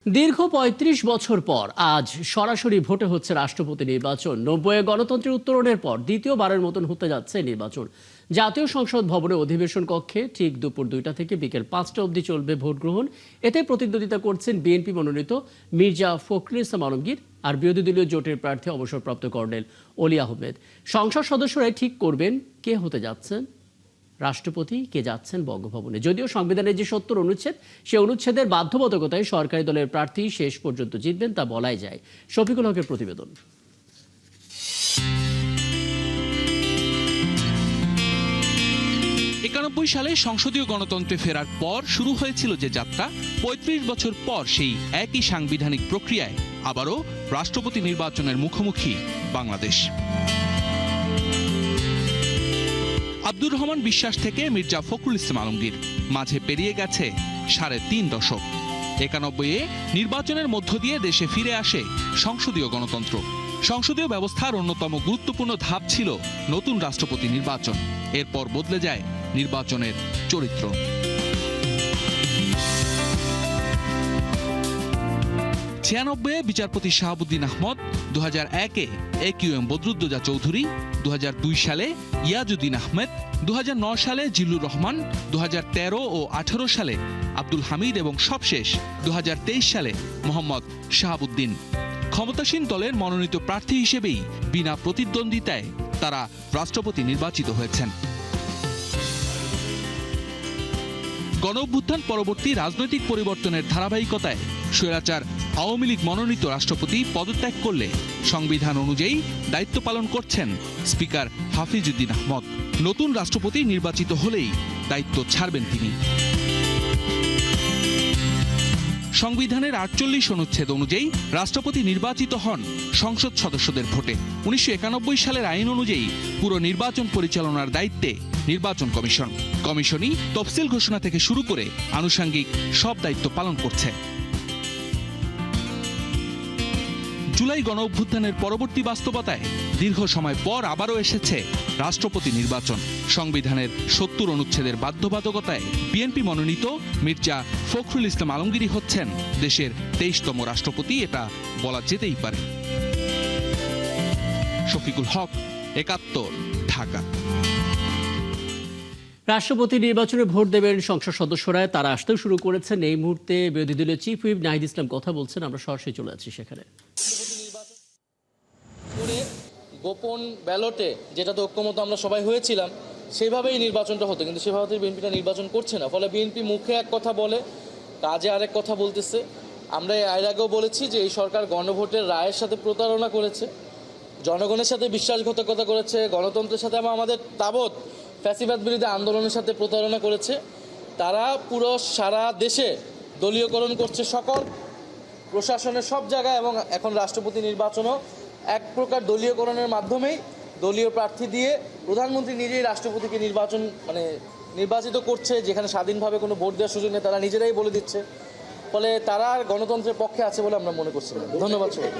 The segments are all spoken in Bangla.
দীর্ঘ ৩৫ বছর পর আজ সরাসরি ভোটে হচ্ছে রাষ্ট্রপতি নির্বাচন। ৯০ গণতন্ত্রের উত্তরণের পর দ্বিতীয়বারের মতন হতে যাচ্ছে নির্বাচন। জাতীয় সংসদ ভবনে অধিবেশন কক্ষে ঠিক দুপুর ২টা থেকে বিকেল ৫টা অবধি চলবে ভোট গ্রহণ। এতে প্রতিদ্বন্দ্বিতা করছেন বিএনপি মনোনীত মির্জা ফখরুল ইসলাম আলমগীর আর বিরোধী দলীয় জোটের প্রার্থী অবসরপ্রাপ্ত কর্নেল অলি আহমেদ। সংসদ সদস্যরাই ঠিক করবেন কে হতে যাচ্ছেন রাষ্ট্রপতি, কে যাচ্ছেন বঙ্গভবনে। যদিও সংবিধানের যে ৭০ অনুচ্ছেদ, সে অনুচ্ছেদের বাধ্যবাধকতায় সরকারি দলের প্রার্থী শেষ পর্যন্ত জিতবেন তা বলাই যায়। শফিকুল হকের প্রতিবেদন। ৯১ সালে সংসদীয় গণতন্ত্রে ফেরার পর শুরু হয়েছিল যে যাত্রা, ৩৫ বছর পর সেই একই সাংবিধানিক প্রক্রিয়ায় আবারও রাষ্ট্রপতি নির্বাচনের মুখোমুখি বাংলাদেশ। আব্দুর রহমান বিশ্বাস থেকে মির্জা ফখরুল ইসলাম আলমগীর, মাঝে পেরিয়ে গেছে ৩.৫ দশক। ৯১-এ নির্বাচনের মধ্য দিয়ে দেশে ফিরে আসে সংসদীয় গণতন্ত্র। সংসদীয় ব্যবস্থার অন্যতম গুরুত্বপূর্ণ ধাপ ছিল নতুন রাষ্ট্রপতি নির্বাচন। এরপর বদলে যায় নির্বাচনের চরিত্র। ৯৬-এ বিচারপতি শাহাবুদ্দিন আহমদ, ২০০১-এ AQM বদরুদ্দোজা চৌধুরী, ২০০২ সালে ইয়াজউদ্দিন আহমেদ, ২০০৯ সালে জিল্লুর রহমান, ২০১৩ ও ২০১৮ সালে আব্দুল হামিদ এবং সবশেষ ২০২৩ সালে মোহাম্মদ শাহাবুদ্দিন। ক্ষমতাসীন দলের মনোনীত প্রার্থী হিসেবেই বিনা প্রতিদ্বন্দ্বিতায় তারা রাষ্ট্রপতি নির্বাচিত হয়েছেন। গণঅভ্যুত্থান পরবর্তী রাজনৈতিক পরিবর্তনের ধারাবাহিকতায় স্বৈরাচার আওয়ামী লীগ মনোনীত রাষ্ট্রপতি পদত্যাগ করলে সংবিধান অনুযায়ী দায়িত্ব পালন করছেন স্পিকার হাফিজ উদ্দিন আহমদ। নতুন রাষ্ট্রপতি নির্বাচিত হলেই দায়িত্ব ছাড়বেন তিনি। সংবিধানের ৪৮ অনুচ্ছেদ অনুযায়ী রাষ্ট্রপতি নির্বাচিত হন সংসদ সদস্যদের ভোটে। ১৯৯১ সালের আইন অনুযায়ী পুরো নির্বাচন পরিচালনার দায়িত্বে নির্বাচন কমিশন। কমিশনই তফসিল ঘোষণা থেকে শুরু করে আনুষঙ্গিক সব দায়িত্ব পালন করছে। জুলাই গণঅভ্যুত্থানের পরবর্তী বাস্তবতায় দীর্ঘ সময় পর আবারও এসেছে রাষ্ট্রপতি নির্বাচন। সংবিধানের ৭০ অনুচ্ছেদের বাধ্যবাধকতায় বিএনপি মনোনীত মির্জা ফখরুল ইসলাম আলমগীরই হচ্ছেন দেশের ২৩তম রাষ্ট্রপতি, এটা বলা যেতেই পারে। শফিকুল হক, ৭১, ঢাকা। রাষ্ট্রপতি নির্বাচনে ভোট দেবেন সংসদ সদস্যরা, তারা আসতেও শুরু করেছেন। এই মুহূর্তে বিরোধী দলীয় চিফ হুইপ নাহিদ ইসলাম কথা বলছেন, আমরা সরাসরি চলে যাচ্ছি সেখানে। গোপন ব্যালটে যেটাতে ঐক্যমত আমরা সবাই হয়েছিলাম, সেভাবেই নির্বাচনটা হতো, কিন্তু সেভাবে বিএনপিটা নির্বাচন করছে না। ফলে বিএনপি মুখে এক কথা বলে, কাজে আরেক কথা বলতেছে। আমরা এর আগেও বলেছি যে এই সরকার গণভোটের রায়ের সাথে প্রতারণা করেছে, জনগণের সাথে বিশ্বাসঘাতকতা করেছে, গণতন্ত্রের সাথে আমাদের তাবৎ ফ্যাসিবাদ বিরোধী আন্দোলনের সাথে প্রতারণা করেছে। তারা পুরো সারা দেশে দলীয়করণ করছে, সকল প্রশাসনের সব জায়গায়, এবং এখন রাষ্ট্রপতি নির্বাচনও এক প্রকার দলীয়করণের মাধ্যমেই দলীয় প্রার্থী দিয়ে প্রধানমন্ত্রী নিজেই রাষ্ট্রপতিকে নির্বাচিত করছে, যেখানে স্বাধীনভাবে কোনো ভোট দেওয়ার সুযোগ নেই, তারা নিজেরাই বলে দিচ্ছে। ফলে তারা গণতন্ত্রের পক্ষে আছে বলে আমরা মনে করছি। ধন্যবাদ সবাই।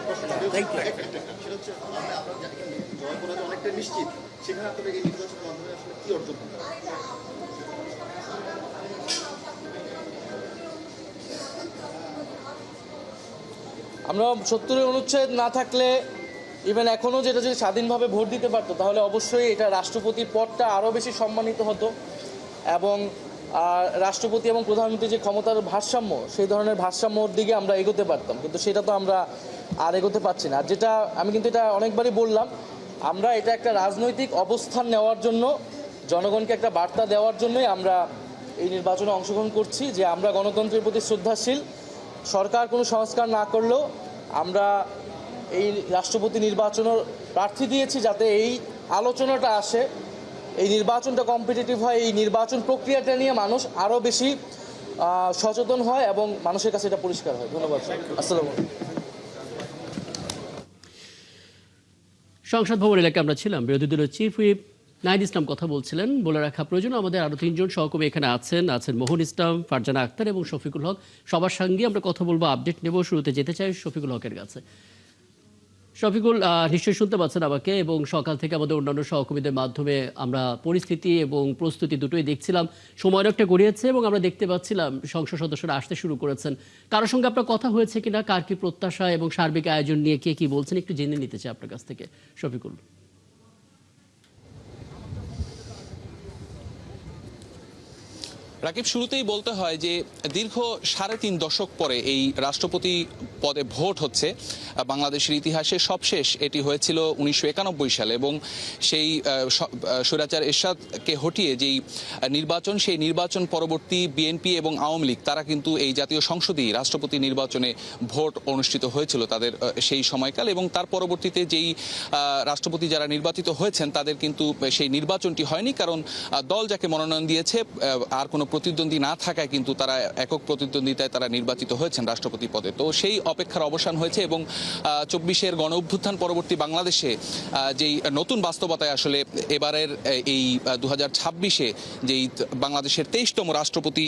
আমরা ৭০ অনুচ্ছেদ না থাকলে, ইভেন এখনও যেটা যদি স্বাধীনভাবে ভোট দিতে পারতো, তাহলে অবশ্যই এটা রাষ্ট্রপতির পদটা আরও বেশি সম্মানিত হতো, এবং রাষ্ট্রপতি এবং প্রধানমন্ত্রীর যে ক্ষমতার ভারসাম্য, সেই ধরনের ভারসাম্যর দিকে আমরা এগোতে পারতাম। কিন্তু সেটা তো আমরা আর এগোতে পারছি না। যেটা আমি কিন্তু এটা অনেকবারই বললাম, আমরা এটা একটা রাজনৈতিক অবস্থান নেওয়ার জন্য, জনগণকে একটা বার্তা দেওয়ার জন্যই আমরা এই নির্বাচনে অংশগ্রহণ করছি, যে আমরা গণতন্ত্রের প্রতি শ্রদ্ধাশীল। সরকার কোনো সংস্কার না করলেও আমরা এই রাষ্ট্রপতি নির্বাচনের প্রার্থী দিয়েছি, যাতে এই আলোচনাটা আসে, এই নির্বাচনটা কম্পিটিটিভ হয়, এই নির্বাচন প্রক্রিয়াটা নিয়ে মানুষ আরও বেশি সচেতন হয় এবং মানুষের কাছে এটা পরিষ্কার হয়। ধন্যবাদ। আসসালামু আলাইকুম। সংসদ ভবন এলাকায় আমরা ছিলাম, বিরোধী দলীয় চিফ হুইপ নাহিদ ইসলাম কথা বলছিলেন। বলে রাখা প্রয়োজন, আমাদের আরও ৩ জন সহকর্মী এখানে আছেন মোহন ইসলাম, ফারজানা আক্তার এবং শফিকুল হক। সবার সঙ্গে আমরা কথা বলবো, আপডেট নেব। শুরুতে যেতে চাই শফিকুল হকের কাছে। শফিকুল, নিশ্চয়ই শুনতে পাচ্ছেন আমাকে, এবং সকাল থেকে আমাদের অন্যান্য সহকর্মীদের মাধ্যমে আমরা পরিস্থিতি এবং প্রস্তুতি দুটোই দেখছিলাম। সময় অনেকটা গড়িয়েছে এবং আমরা দেখতে পাচ্ছিলাম সংসদ সদস্যরা আসতে শুরু করেছেন। কারোর সঙ্গে আপনার কথা হয়েছে কিনা, কার কি প্রত্যাশা এবং সার্বিক আয়োজন নিয়ে কে কি বলছেন, একটু জেনে নিতে চাই আপনার কাছ থেকে শফিকুল। রাকিব, শুরুতেই বলতে হয় যে দীর্ঘ ৩.৫ দশক পরে এই রাষ্ট্রপতি পদে ভোট হচ্ছে। বাংলাদেশের ইতিহাসে সবশেষ এটি হয়েছিল ১৯৯১ সালে, এবং সেই স্বৈরাচার এরশাদকে হটিয়ে যেই নির্বাচন, সেই নির্বাচন পরবর্তী বিএনপি এবং আওয়ামী লীগ তারা কিন্তু এই জাতীয় সংসদেই রাষ্ট্রপতি নির্বাচনে ভোট অনুষ্ঠিত হয়েছিল তাদের সেই সময়কাল, এবং তার পরবর্তীতে যেই রাষ্ট্রপতি যারা নির্বাচিত হয়েছেন তাদের কিন্তু সেই নির্বাচনটি হয়নি, কারণ দল যাকে মনোনয়ন দিয়েছে আর কোনো প্রতিদ্বন্দ্বী না থাকায় কিন্তু তারা একক প্রতিদ্বন্দ্বিতায় তারা নির্বাচিত হয়েছেন রাষ্ট্রপতি পদে। তো সেই অপেক্ষার অবসান হয়েছে, এবং ২৪-এর গণ অভ্যুত্থান পরবর্তী বাংলাদেশে যেই নতুন বাস্তবতায় আসলে এবারের এই ২০২৬-এ যেই বাংলাদেশের ২৩তম রাষ্ট্রপতি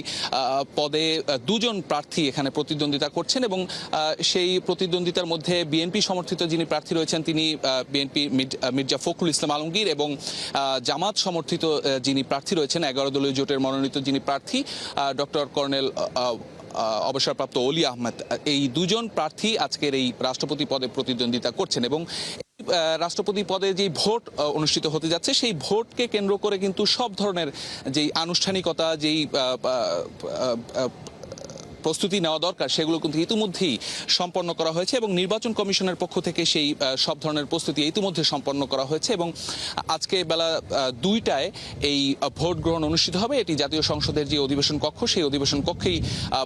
পদে দুজন প্রার্থী এখানে প্রতিদ্বন্দ্বিতা করছেন, এবং সেই প্রতিদ্বন্দ্বিতার মধ্যে বিএনপি সমর্থিত যিনি প্রার্থী রয়েছেন তিনি বিএনপি মির্জা ফখরুল ইসলাম আলমগীর, এবং জামাত সমর্থিত যিনি প্রার্থী রয়েছেন ১১ দলীয় জোটের মনোনীত যিনি প্রার্থী ডক্টর কর্নেল অবসরপ্রাপ্ত অলি আহমেদ। এই দুজন প্রার্থী আজকের এই রাষ্ট্রপতি পদে প্রতিদ্বন্দ্বিতা করছেন, এবং রাষ্ট্রপতি পদে যে ভোট অনুষ্ঠিত হতে যাচ্ছে সেই ভোটকে কেন্দ্র করে কিন্তু সব ধরনের যেই আনুষ্ঠানিকতা, যেই প্রস্তুতি নেওয়া দরকার সেগুলো কিন্তু ইতিমধ্যেই সম্পন্ন করা হয়েছে, এবং নির্বাচন কমিশনের পক্ষ থেকে সেই সব ধরনের প্রস্তুতি ইতিমধ্যে সম্পন্ন করা হয়েছে, এবং আজকে বেলা ২টায় এই ভোট গ্রহণ অনুষ্ঠিত হবে। এটি জাতীয় সংসদের যে অধিবেশন কক্ষ, সেই অধিবেশন কক্ষেই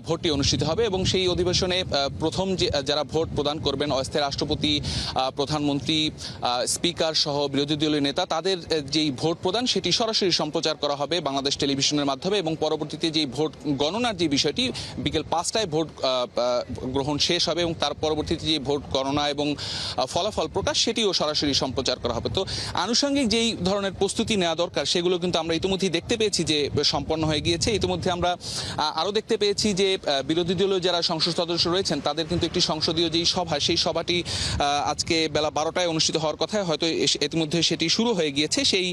ভোটটি অনুষ্ঠিত হবে, এবং সেই অধিবেশনে প্রথম যারা ভোট প্রদান করবেন অস্থায়ী রাষ্ট্রপতি, প্রধানমন্ত্রী, স্পিকার সহ বিরোধী দলীয় নেতা, তাদের যেই ভোট প্রদান সেটি সরাসরি সম্প্রচার করা হবে বাংলাদেশ টেলিভিশনের মাধ্যমে, এবং পরবর্তীতে যেই ভোট গণনার যে বিষয়টি বিকেল ৫টায় ভোট গ্রহণ শেষ হবে, এবং তার পরবর্তীতে যে ভোট গণনা এবং ফলাফল প্রকাশ সেটিও সরাসরি সম্প্রচার করা হবে। তো আনুষঙ্গিক যেই ধরনের প্রস্তুতি নেওয়া দরকার সেগুলো কিন্তু আমরা ইতিমধ্যেই দেখতে পেয়েছি যে সম্পন্ন হয়ে গিয়েছে। ইতিমধ্যে আমরা আরও দেখতে পেয়েছি যে বিরোধী দলীয় যারা সংসদ সদস্য রয়েছেন তাদের কিন্তু একটি সংসদীয় যেই সভা, সেই সভাটি আজকে বেলা ১২টায় অনুষ্ঠিত হওয়ার কথা, হয়তো ইতিমধ্যে সেটি শুরু হয়ে গিয়েছে। সেই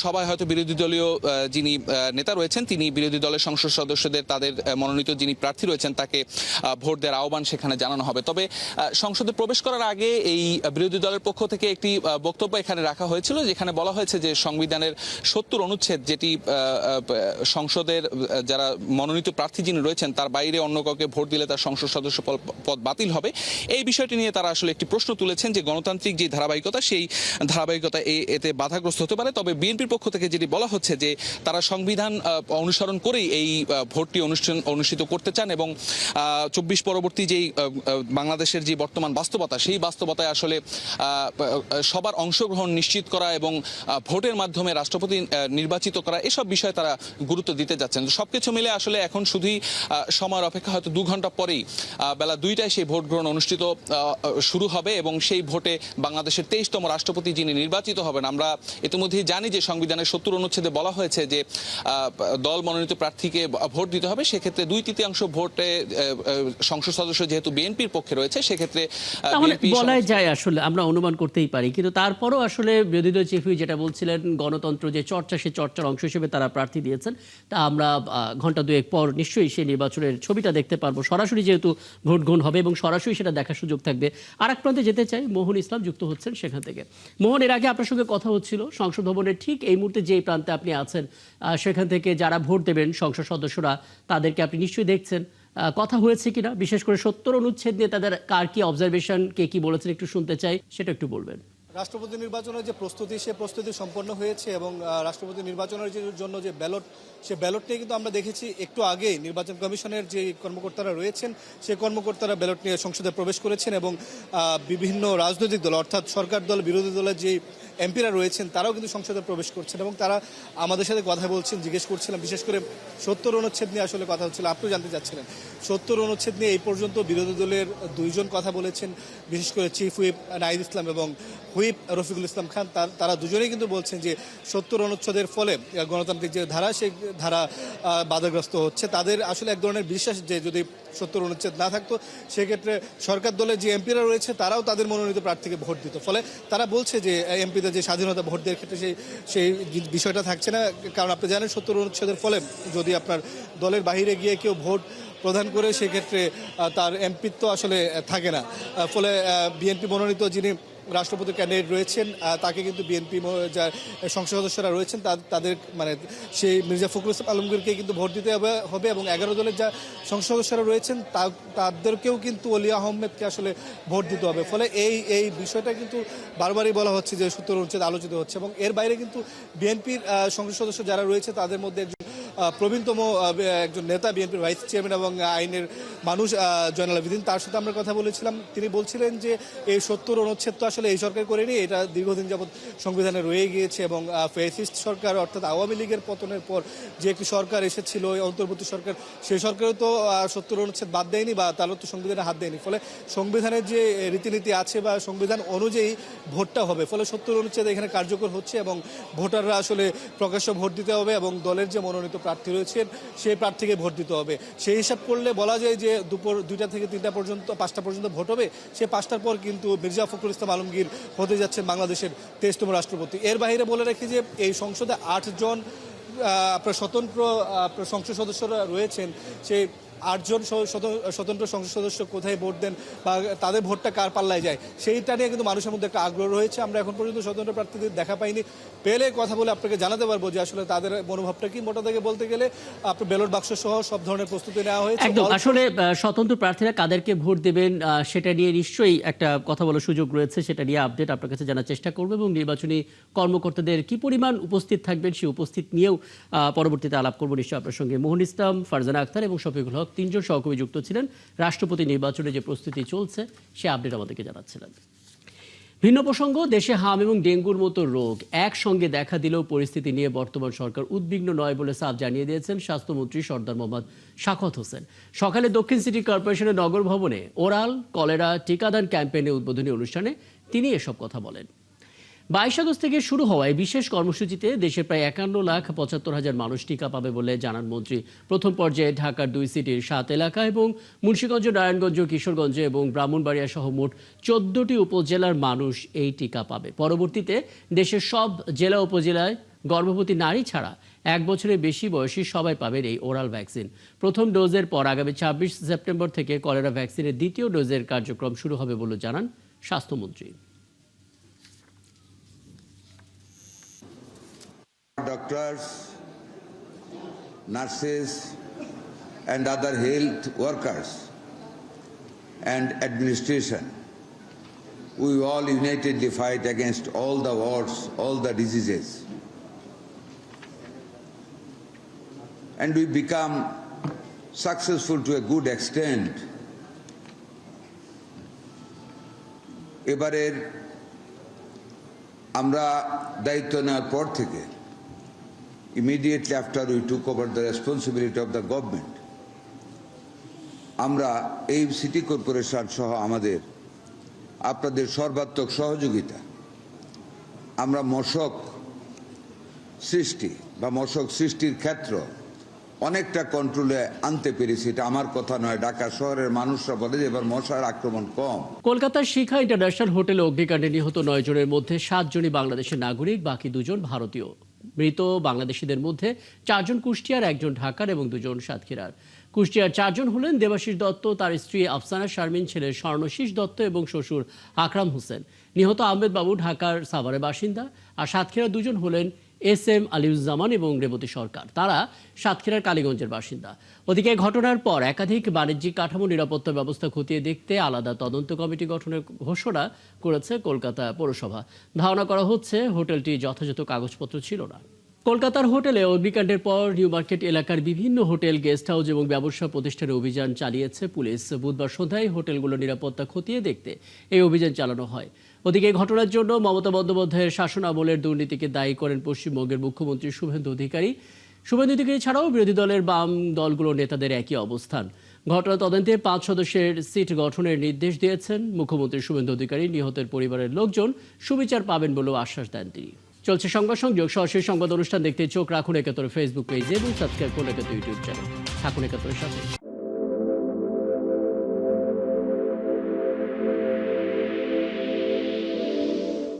সভায় হয়তো বিরোধী দলীয় যিনি নেতা রয়েছেন তিনি বিরোধী দলের সংসদ সদস্যদের তাদের মনোনীত যিনি প্রার্থী রয়েছেন তাকে ভোট দেওয়ার আহ্বান সেখানে জানানো হবে। তবে সংসদে প্রবেশ করার আগে এই বিরোধী দলের পক্ষ থেকে একটি বক্তব্য এখানে রাখা হয়েছিল, যেখানে বলা হয়েছে যে সংবিধানের ৭০ অনুচ্ছেদ, যেটি সংসদের যারা মনোনীত প্রার্থী যিনি রয়েছেন তার বাইরে অন্য কাউকে ভোট দিলে তার সংসদ সদস্য পদ বাতিল হবে। এই বিষয়টি নিয়ে তারা আসলে একটি প্রশ্ন তুলেছেন যে গণতান্ত্রিক যে ধারাবাহিকতা, সেই ধারাবাহিকতা এতে বাধাগ্রস্ত হতে পারে। তবে বিএনপির পক্ষ থেকে যেটি বলা হচ্ছে যে তারা সংবিধান অনুসরণ করেই এই ভোটটি অনুষ্ঠিত করতে চান, এবং ২৪ পরবর্তী যেই বাংলাদেশের যে বর্তমান বাস্তবতা, সেই বাস্তবতায় আসলে সবার অংশগ্রহণ নিশ্চিত করা এবং ভোটের মাধ্যমে রাষ্ট্রপতি নির্বাচিত করা, এসব বিষয়ে তারা গুরুত্ব দিতে যাচ্ছেন। সবকিছু মিলে আসলে এখন শুধুই সময়ের অপেক্ষা, হয়তো ২ ঘন্টা পরেই বেলা ২টায় সেই ভোট গ্রহণ অনুষ্ঠিত শুরু হবে, এবং সেই ভোটে বাংলাদেশের ২৩তম রাষ্ট্রপতি যিনি নির্বাচিত হবেন, আমরা ইতিমধ্যেই জানি যে সংবিধানের ৭০ অনুচ্ছেদে বলা হয়েছে যে দল মনোনীত প্রার্থীকে ভোট দিতে হবে। সেক্ষেত্রে ২/৩ ভোটে সংসদ সদস্য যেহেতু বিএনপির পক্ষে রয়েছে, সেক্ষেত্রে বলাই যায় আসলে আমরা অনুমান করতেই পারি, কিন্তু তারপরও আসলে বিরোধী দল চিফ যেটা বলছিলেন গণতন্ত্র যে চর্চা, সেই চর্চার অংশ হিসেবে তারা প্রার্থী দিয়েছেন। তা আমরা ঘন্টা দুয়েক পর নিশ্চয়ই সেই নির্বাচনের ছবিটা দেখতে পারবো, সরাসরি যেহেতু ভোট গ্রহণ হবে এবং সরাসরি সেটা দেখার সুযোগ থাকবে। আর এক প্রান্তে যেতে চাই, মোহন ইসলাম যুক্ত হচ্ছেন সেখান থেকে। মোহন, এর আগে আপনার সঙ্গে কথা হচ্ছিল সংসদ ভবনের ঠিক এই মুহূর্তে যেই প্রান্তে আপনি আছেন, সেখান থেকে যারা ভোট দেবেন সংসদ সদস্যরা তাদেরকে আপনি নিশ্চয়ই দেখছেন, কথা হয়েছে কিনা, বিশেষ করে ৭০ অনুচ্ছেদ নিয়ে তাদের কার কি অবজারভেশন, কে কি বলেছেন একটু শুনতে চাই, সেটা একটু বলবেন। রাষ্ট্রপতি নির্বাচনের যে প্রস্তুতি, সে প্রস্তুতি সম্পন্ন হয়েছে, এবং রাষ্ট্রপতি নির্বাচনের জন্য যে ব্যালট, সে ব্যালট নিয়ে কিন্তু আমরা দেখেছি একটু আগেই নির্বাচন কমিশনের যে কর্মকর্তারা রয়েছেন সেই কর্মকর্তারা ব্যালট নিয়ে সংসদে প্রবেশ করেছেন, এবং বিভিন্ন রাজনৈতিক দল অর্থাৎ সরকার দল, বিরোধী দলের যে এমপিরা রয়েছেন তারাও কিন্তু সংসদে প্রবেশ করছেন, এবং তারা আমাদের সাথে কথা বলছেন। জিজ্ঞেস করছিলাম বিশেষ করে ৭০ অনুচ্ছেদ নিয়ে আসলে কথা হচ্ছিল, আপনিও জানতে চাচ্ছিলেন ৭০ অনুচ্ছেদ নিয়ে এই পর্যন্ত বিরোধী দলের ২ জন কথা বলেছেন, বিশেষ করে চিফ হুইপ নাহিদ ইসলাম এবং হুইপ রফিকুল ইসলাম খান তারা দুজনেই কিন্তু বলছেন যে ৭০ অনুচ্ছেদের ফলে গণতান্ত্রিক যে ধারা সেই ধারা বাধাগ্রস্ত হচ্ছে। তাদের আসলে এক ধরনের বিশ্বাস যে যদি ৭০ অনুচ্ছেদ না থাকতো সেক্ষেত্রে সরকার দলের যে এমপিরা রয়েছে তারাও তাদের মনোনীত প্রার্থীকে ভোট দিত। ফলে তারা বলছে যে এমপিদের যে স্বাধীনতা ভোট দেওয়ার ক্ষেত্রে সেই বিষয়টা থাকছে না। কারণ আপনি জানেন ৭০ অনুচ্ছেদের ফলে যদি আপনার দলের বাইরে গিয়ে কেউ ভোট প্রদান করে সেক্ষেত্রে তার এমপিত্ব আসলে থাকে না। ফলে বিএনপি মনোনীত যিনি রাষ্ট্রপতি ক্যান্ডিডেট রয়েছেন তাকে কিন্তু বিএনপি যা সংসদ সদস্যরা রয়েছেন তাদের মানে সেই মির্জা ফখরুল ইসলাম আলমগীরকে কিন্তু ভোট দিতে হবে এবং 11 দলের যা সংসদ সদস্যরা রয়েছেন তাদেরকেও কিন্তু অলি আহমেদকে আসলে ভোট দিতে হবে। ফলে এই বিষয়টা কিন্তু বারবারই বলা হচ্ছে যে ৭০ অনুচ্ছেদ আলোচিত হচ্ছে এবং এর বাইরে কিন্তু বিএনপির সংসদ সদস্য যারা রয়েছে তাদের মধ্যে প্রবীণতম একজন নেতা বিএনপির ভাইস চেয়ারম্যান এবং আইনের মানুষ জয়নাল আবেদিন, তার সাথে আমরা কথা বলেছিলাম। তিনি বলছিলেন যে এই ৭০ অনুচ্ছেদ তো আসলে এই সরকার করেনি, এটা দীর্ঘদিন যাবৎ সংবিধানে রয়ে গিয়েছে এবং ফ্যাসিস্ট সরকার অর্থাৎ আওয়ামী লীগের পতনের পর যে একটি সরকার এসেছিল অন্তর্বর্তী সরকার, সেই সরকারও তো ৭০ অনুচ্ছেদ বাদ দেয়নি বা তারও তো সংবিধানে হাত দেয়নি। ফলে সংবিধানের যে রীতিনীতি আছে বা সংবিধান অনুযায়ী ভোটটা হবে, ফলে ৭০ অনুচ্ছেদ এখানে কার্যকর হচ্ছে এবং ভোটাররা আসলে প্রকাশ্য ভোট দিতে হবে এবং দলের যে মনোনীত প্রার্থী রয়েছেন সেই প্রার্থীকে ভোট দিতে হবে। সেই হিসাব করলে বলা যায় যে দুপুর 2টা থেকে 3টা পর্যন্ত 5টা পর্যন্ত ভোট হবে। সে 5টার পর কিন্তু মির্জা ফখরুল ইসলাম আলমগীর হতে যাচ্ছেন বাংলাদেশের 23তম রাষ্ট্রপতি। এর বাইরে বলে রাখি যে এই সংসদে 8 জন আপনার স্বতন্ত্র সংসদ সদস্যরা রয়েছেন। সেই 8 জন স্বতন্ত্র সংসদ সদস্য কোথায় ভোট দেন বা তাদের ভোটটা কার পাল্লায় যায় সেইটা নিয়ে কিন্তু মানুষের মধ্যে একটা আগ্রহ রয়েছে। আমরা এখন পর্যন্ত স্বতন্ত্র প্রার্থীদের দেখা পাইনি, পেলে কথা বলে আপনাকে জানাতে পারবো যে আসলে তাদের মনোভাবটা কি। মোটা থেকে বলতে গেলে আপনার ব্যালট বাক্স সহ সব ধরনের প্রস্তুতি নেওয়া হয়েছে। একদম, আসলে স্বতন্ত্র প্রার্থীরা কাদেরকে ভোট দেবেন সেটা নিয়ে নিশ্চয়ই একটা কথা বলার সুযোগ রয়েছে, সেটা নিয়ে আপডেট আপনার কাছে জানার চেষ্টা করবো এবং নির্বাচনী কর্মকর্তাদের কি পরিমাণ উপস্থিত থাকবেন সেই উপস্থিত নিয়েও পরবর্তীতে আলাপ করবো নিশ্চয়ই আপনার সঙ্গে। মোহন ইসলাম, ফারজানা আক্তার এবং শফিকুল হক 3 জন সহকর্মী যুক্ত ছিলেন। রাষ্ট্রপতি নির্বাচনে যে প্রস্তুতি চলছে সে আপডেট আমাদেরকে জানাচ্ছিলেন। ভিন্ন প্রসঙ্গ, দেশে হাম এবং ডেঙ্গুর মতো রোগ একসঙ্গে দেখা দিলেও পরিস্থিতি নিয়ে বর্তমান সরকার উদ্বিগ্ন নয় বলে সাফ জানিয়ে দিয়েছেন স্বাস্থ্যমন্ত্রী সরদার মোহাম্মদ সাখাওয়াত হোসেন। সকালে দক্ষিণ সিটি কর্পোরেশনের নগর ভবনে ওরাল কলেরা টিকাদান ক্যাম্পেইনের উদ্বোধনী অনুষ্ঠানে তিনি এসব কথা বলেন। 22 আগস্ট থেকে শুরু হওয়ায় বিশেষ কর্মসূচিতে দেশের প্রায় 51,75,000 মানুষ টিকা পাবে বলে জানান মন্ত্রী। প্রথম পর্যায়ে ঢাকার 2 সিটির 7 এলাকা এবং মুন্সিগঞ্জ, নারায়ণগঞ্জ, কিশোরগঞ্জ এবং ব্রাহ্মণবাড়িয়া সহ মোট 14টি উপজেলার মানুষ এই টিকা পাবে। পরবর্তীতে দেশের সব জেলা উপজেলায় গর্ভবতী নারী ছাড়া 1 বছরের বেশি বয়সী সবাই পাবেন এই ওরাল ভ্যাকসিন। প্রথম ডোজের পর আগামী 26 সেপ্টেম্বর থেকে কলেরা ভ্যাকসিনের দ্বিতীয় ডোজের কার্যক্রম শুরু হবে বলে জানান স্বাস্থ্যমন্ত্রী। Doctors, nurses, and other health workers and administration, we all unitedly fight against all the wars, all the diseases. And we become successful to a good extent. এবারের আমরা দায়িত্ব নেওয়ার পর থেকে immediately after we took over the responsibility of the government, আমরা এই সিটি কর্পোরেশন সহ আমাদের আপনাদের সর্বাত্মক সহযোগিতা আমরা মশক সৃষ্টির ক্ষেত্র অনেকটা কন্ট্রোলে আনতে পেরেছি। এটা আমার কথা নয়, ঢাকা শহরের মানুষরা বলে যে এবার মশার আক্রমণ কম। কলকাতার শিখা ইন্টারন্যাশনাল হোটেলে অগ্নিকাণ্ডে নিহত 9 জনের মধ্যে 7 জনই বাংলাদেশের নাগরিক, বাকি 2 জন ভারতীয়। মৃত বাংলাদেশিদের মধ্যে 4 জন কুষ্টিয়ার, 1 জন ঢাকার এবং 2 জন সাতক্ষীরার। কুষ্টিয়ার 4 জন হলেন দেবাশিস দত্ত, তার স্ত্রী আফসানা শারমিন, ছেলে স্বর্ণশীষ দত্ত এবং শ্বশুর আকরাম হোসেন। নিহত আহমেদ বাবু ঢাকার সাভারের বাসিন্দা। আর সাতক্ষীরার 2 জন হলেন SM আলিউজ্জামান এবং রেবতী সরকার, তারা সাতক্ষীরার কালীগঞ্জের বাসিন্দা। ওদিকে ঘটনার পর একাধিক বাণিজ্যিক কাঠামো নিরাপত্তা ব্যবস্থা খতিয়ে দেখতে আলাদা তদন্ত কমিটি গঠনের ঘোষণা করেছে কলকাতা পৌরসভা। ধারণা করা হচ্ছে হোটেলটি যথাযথ কাগজপত্র ছিল না। কলকাতার হোটেলে অগ্নিকাণ্ডের পর নিউ মার্কেট এলাকার বিভিন্ন হোটেল, গেস্ট হাউস এবং ব্যবসা প্রতিষ্ঠানে অভিযান চালিয়েছে পুলিশ। বুধবার সন্ধ্যায় হোটেলগুলোর নিরাপত্তা খতিয়ে দেখতে এই অভিযান চালানো হয়। ওদিকে ঘটনার জন্য মমতা বন্দ্যোপাধ্যায়ের শাসন আমলের দুর্নীতিকে দায়ী করেন পশ্চিমবঙ্গের মুখ্যমন্ত্রী শুভেন্দু অধিকারী। শুভেন্দু অধিকারী ছাড়াও বিরোধী দলের বাম দলগুলোর নেতাদের একই অবস্থান। ঘটনা তদন্তে 5 সদস্যের সিট গঠনের নির্দেশ দিয়েছেন মুখ্যমন্ত্রী শুভেন্দু অধিকারী। নিহতের পরিবারের লোকজন সুবিচার পাবেন বলেও আশ্বাস দেন তিনি। চলছে সংবাদ সংযোগ। সরাসরি সংবাদ অনুষ্ঠান দেখতে চোখ রাখুন একাত্তর ফেসবুক পেজে এবং সাবস্ক্রাইব করুন একাত্তর ইউটিউব চ্যানেল। থাকুন একাত্তরের সাথে।